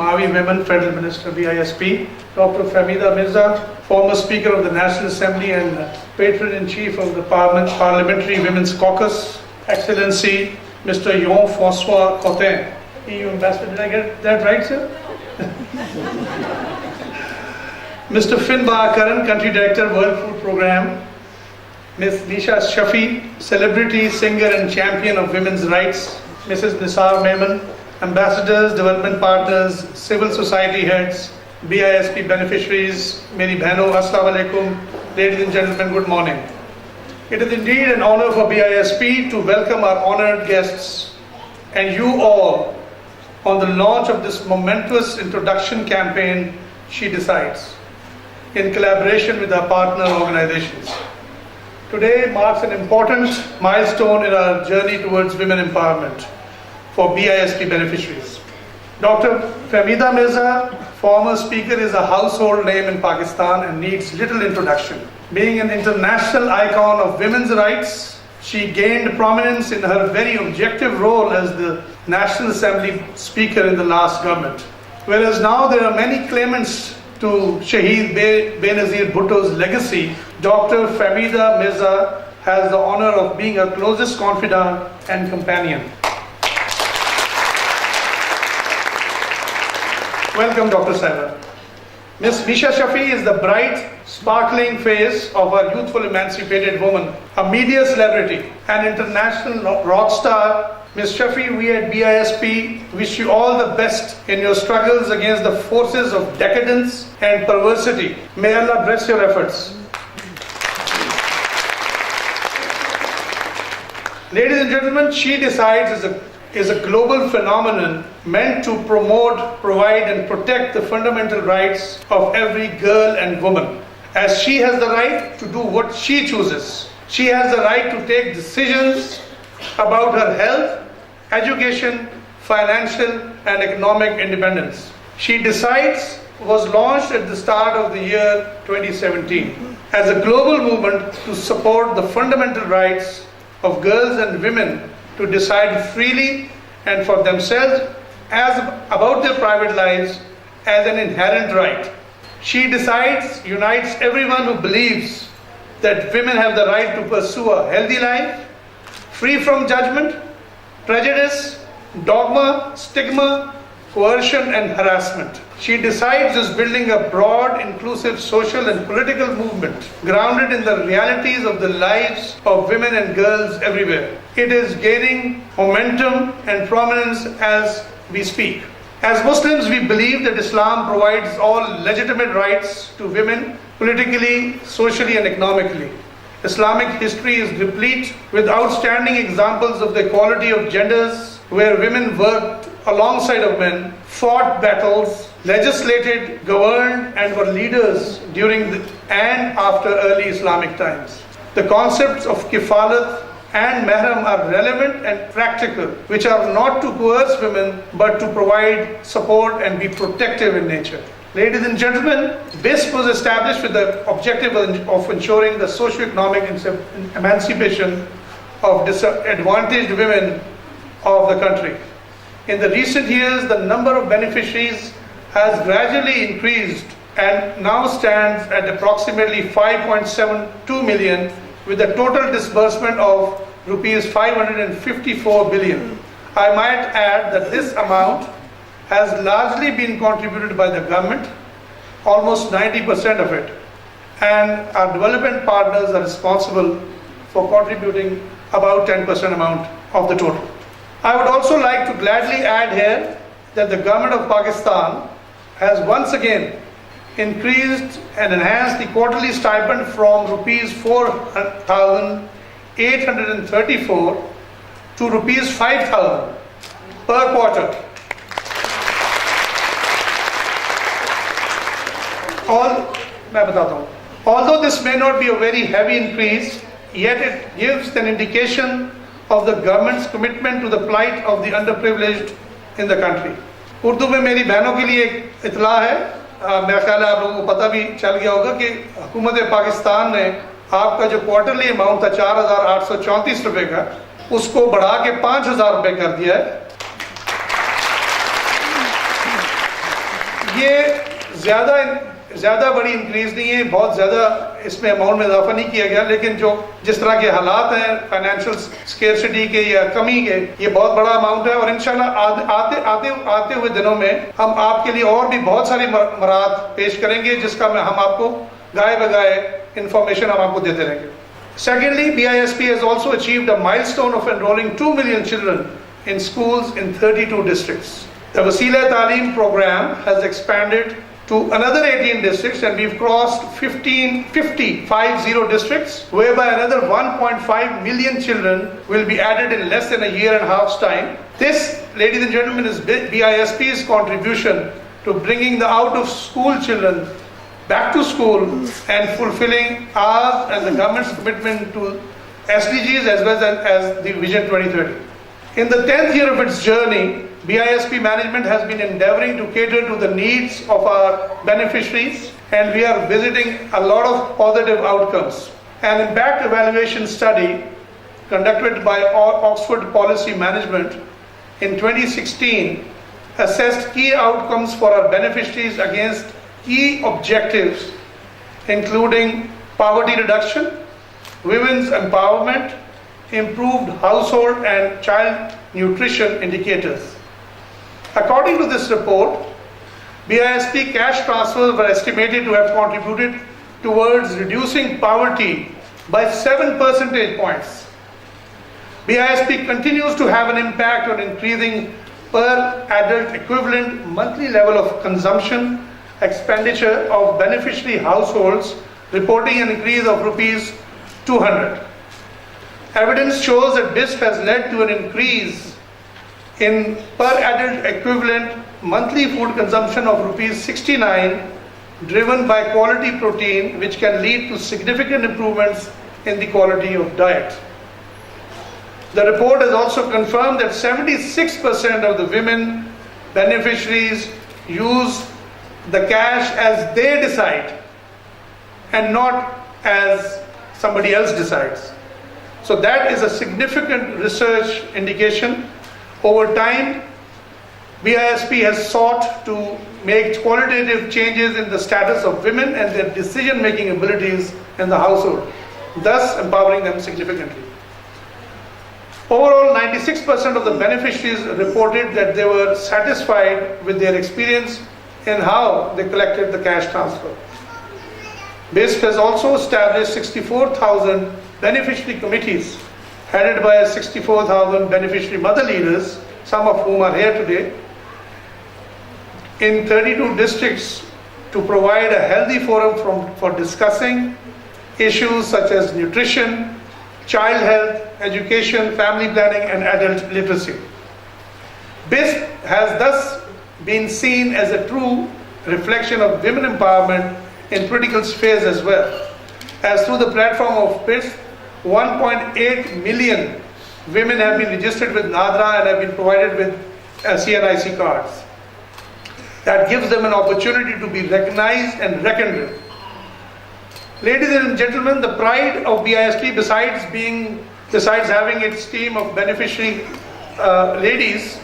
Mavi Women, Federal Minister, BISP, Dr. Fahmida Mirza, former Speaker of the National Assembly and Patron-in-Chief of the Parliamentary Women's Caucus, Excellency Mr. Jean-François Cotin, EU Ambassador. Did I get that right, sir? Mr. Finbar Karan, Country Director, World Food Programme, Ms. Nisha Shafi, Celebrity Singer and Champion of Women's Rights, Mrs. Nisar Mehman, Ambassadors, Development Partners, Civil Society Heads, BISP Beneficiaries, Meri Bhano, Assalamu Alaikum, ladies and gentlemen, good morning. It is indeed an honor for BISP to welcome our honored guests and you all on the launch of this momentous introduction campaign, Shedecides, in collaboration with our partner organizations. Today marks an important milestone in our journey towards women empowerment for BISP beneficiaries. Dr. Fahmida Mirza, former speaker, is a household name in Pakistan and needs little introduction. Being an international icon of women's rights, she gained prominence in her very objective role as the National Assembly Speaker in the last government. Whereas now there are many claimants to Shaheed Benazir Bhutto's legacy, Dr. Fahmida Mirza has the honor of being her closest confidant and companion. Welcome, Dr. Saira. Ms. Nisha Shafi is the bright, sparkling face of our youthful, emancipated woman, a media celebrity, an international rock star. Ms. Shafi, we at BISP wish you all the best in your struggles against the forces of decadence and perversity. May Allah bless your efforts. Ladies and gentlemen, Shedecides is a global phenomenon meant to promote, provide and protect the fundamental rights of every girl and woman. As she has the right to do what she chooses. She has the right to take decisions about her health, education, financial and economic independence. Shedecides was launched at the start of the year 2017 as a global movement to support the fundamental rights of girls and women to decide freely and for themselves about their private lives as an inherent right. Shedecides unites everyone who believes that women have the right to pursue a healthy life, free from judgment, prejudice, dogma, stigma, coercion and harassment. Shedecides is building a broad, inclusive social and political movement grounded in the realities of the lives of women and girls everywhere. It is gaining momentum and prominence as we speak. As Muslims, we believe that Islam provides all legitimate rights to women politically, socially and economically. Islamic history is replete with outstanding examples of the equality of genders, where women worked alongside of men, fought battles, legislated, governed and were leaders during and after early Islamic times. The concepts of kifalat and mahram are relevant and practical, which are not to coerce women but to provide support and be protective in nature. Ladies and gentlemen, BISP was established with the objective of ensuring the socio-economic emancipation of disadvantaged women of the country. In the recent years, the number of beneficiaries has gradually increased and now stands at approximately 5.72 million with a total disbursement of rupees 554 billion. I might add that this amount has largely been contributed by the government, almost 90% of it, and our development partners are responsible for contributing about 10% amount of the total. I would also like to gladly add here that the government of Pakistan has once again increased and enhanced the quarterly stipend from rupees 4,834 to rupees 5,000 per quarter. Although this may not be a very heavy increase, yet it gives an indication of the government's commitment to the plight of the underprivileged in the country. Urdu में मेरी बहनों के लिए एक इतला है, मेरा ख्याल है आप लोगों को पता भी चल गया होगा कि हुकूमत पाकिस्तान ने आपका जो क्वार्टरली अमाउंट था 4,834 रुपए का, उसको बढ़ा के 5,000 रुपए कर दिया है। ये ज़्यादा बड़ी इंक्रीज नहीं है, बहुत ज़्यादा इसमें अमाउंट में इजाफा नहीं किया गया, लेकिन जिस तरह के हालात हैं फाइनेंशियल स्केर्सिटी के या कमी के, ये बहुत बड़ा अमाउंट है। और इंशाल्लाह आते हुए दिनों में हम आपके लिए और भी बहुत सारी मराहत पेश करेंगे, जिसका हम आपको गाए बगाए इंफॉर्मेशन हम आपको देते रहेंगे। Secondly, BISP has also achieved a milestone of enrolling 2 million children in schools in 32 districts. The Wasila Taaleem program has expanded to another 18 districts, and we've crossed 50 districts, whereby another 1.5 million children will be added in less than a year and a half's time. This, ladies and gentlemen, is BISP's contribution to bringing the out-of-school children back to school and fulfilling ours and the government's commitment to SDGs as well as the Vision 2030. In the 10th year of its journey, BISP management has been endeavoring to cater to the needs of our beneficiaries, and we are visiting a lot of positive outcomes. An impact evaluation study conducted by Oxford Policy Management in 2016 assessed key outcomes for our beneficiaries against key objectives, including poverty reduction, women's empowerment, improved household and child nutrition indicators. According to this report, BISP cash transfers were estimated to have contributed towards reducing poverty by 7 percentage points. BISP continues to have an impact on increasing per adult equivalent monthly level of consumption expenditure of beneficiary households, reporting an increase of rupees 200. Evidence shows that BISP has led to an increase in per adult equivalent monthly food consumption of rupees 69, driven by quality protein, which can lead to significant improvements in the quality of diet. The report has also confirmed that 76% of the women beneficiaries use the cash as they decide and not as somebody else decides. So that is a significant research indication. Over time, BISP has sought to make qualitative changes in the status of women and their decision-making abilities in the household, thus empowering them significantly. Overall, 96% of the beneficiaries reported that they were satisfied with their experience in how they collected the cash transfer. BISP has also established 64,000 beneficiary committees headed by 64,000 beneficiary mother leaders, some of whom are here today, in 32 districts to provide a healthy forum for discussing issues such as nutrition, child health, education, family planning, and adult literacy. BISP has thus been seen as a true reflection of women empowerment in political spheres as well, as through the platform of BISP, 1.8 million women have been registered with NADRA and have been provided with CNIC cards. That gives them an opportunity to be recognized and reckoned with. Ladies and gentlemen, the pride of BISP, besides having its team of beneficiary ladies,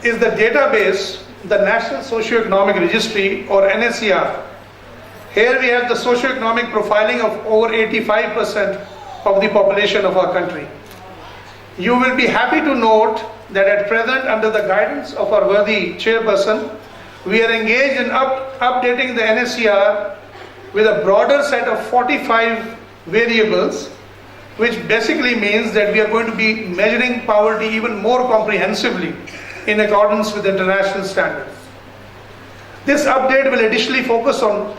is the database, the National Socioeconomic Registry, or NSER. Here we have the socioeconomic profiling of over 85% of the population of our country. You will be happy to note that at present, under the guidance of our worthy chairperson, we are engaged in updating the NSER with a broader set of 45 variables, which basically means that we are going to be measuring poverty even more comprehensively in accordance with international standards. This update will additionally focus on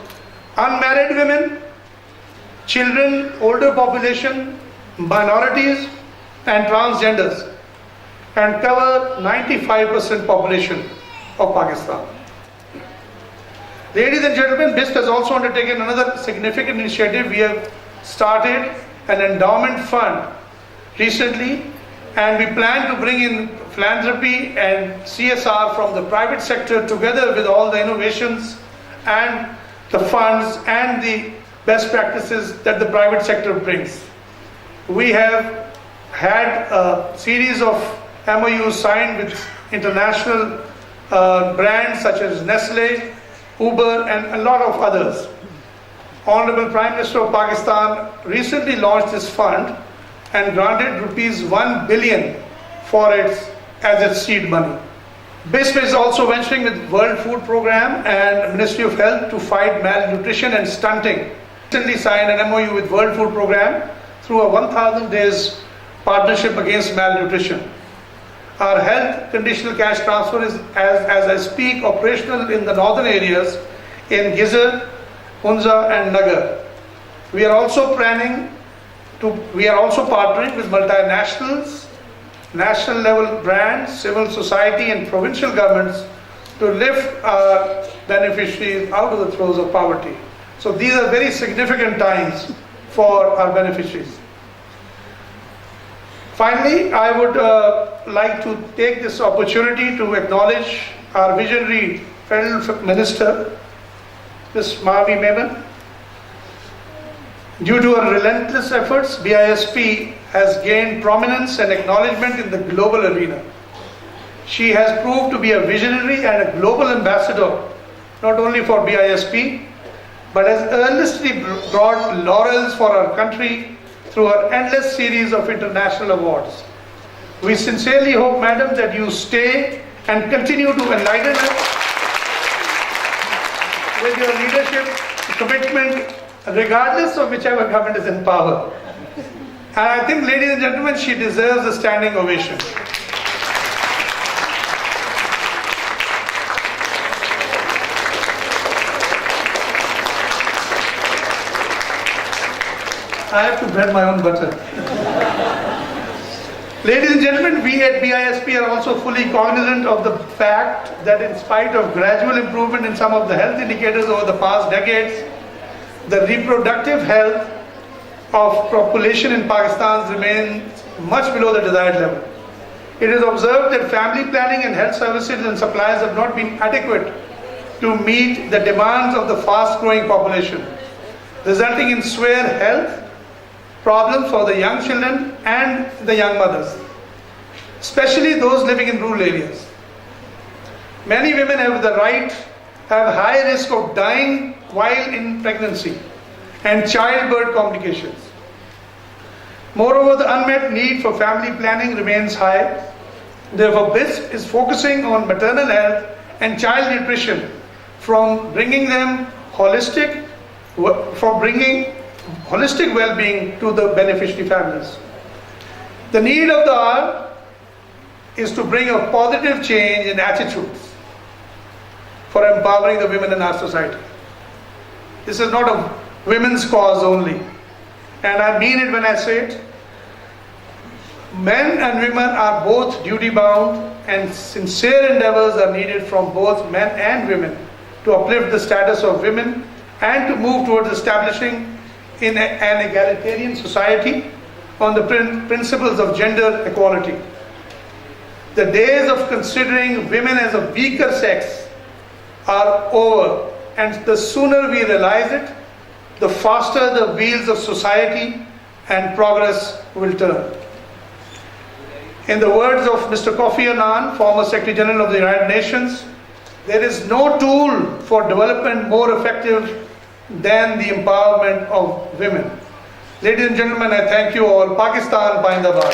unmarried women, children, older population, minorities, and transgenders, and cover 95% population of Pakistan. Ladies and gentlemen, BISP has also undertaken another significant initiative. We have started an endowment fund recently, and we plan to bring in philanthropy and CSR from the private sector together with all the innovations and the funds and the best practices that the private sector brings. We have had a series of MOUs signed with international brands such as Nestle, Uber, and a lot of others. Honorable Prime Minister of Pakistan recently launched this fund and granted rupees 1 billion for as its seed money. BISP is also venturing with World Food Programme and Ministry of Health to fight malnutrition and stunting. Recently signed an MOU with World Food Programme through a 1,000 days partnership against malnutrition. Our health conditional cash transfer is, as I speak, operational in the northern areas in Gizar, Hunza and Nagar. We are also partnering with multinationals, national level brands, civil society and provincial governments to lift our beneficiaries out of the throes of poverty. So these are very significant times for our beneficiaries. Finally, I would like to take this opportunity to acknowledge our visionary Federal Minister, Ms. Mahavi Meman. Due to her relentless efforts, BISP has gained prominence and acknowledgement in the global arena. She has proved to be a visionary and a global ambassador, not only for BISP, but has earnestly brought laurels for our country through her endless series of international awards. We sincerely hope, Madam, that you stay and continue to enlighten us with your leadership, commitment, regardless of whichever government is in power. And I think, ladies and gentlemen, she deserves a standing ovation. I have to bread my own butter. Ladies and gentlemen, we at BISP are also fully cognizant of the fact that in spite of gradual improvement in some of the health indicators over the past decades, the reproductive health of population in Pakistan remains much below the desired level. It is observed that family planning and health services and supplies have not been adequate to meet the demands of the fast-growing population, resulting in severe health problems for the young children and the young mothers, especially those living in rural areas. Many women have high risk of dying while in pregnancy and childbirth complications. Moreover, the unmet need for family planning remains high. Therefore, BISP is focusing on maternal health and child nutrition from bringing holistic well-being to the beneficiary families. The need of the hour is to bring a positive change in attitudes for empowering the women in our society. This is not a women's cause only, and I mean it when I say it. Men and women are both duty-bound, and sincere endeavors are needed from both men and women to uplift the status of women and to move towards establishing in an egalitarian society on the principles of gender equality. The days of considering women as a weaker sex are over, and the sooner we realize it, the faster the wheels of society and progress will turn. In the words of Mr. Kofi Annan, former Secretary General of the United Nations, there is no tool for development more effective than the empowerment of women. Ladies and gentlemen, I thank you all. Pakistan, Bindabad.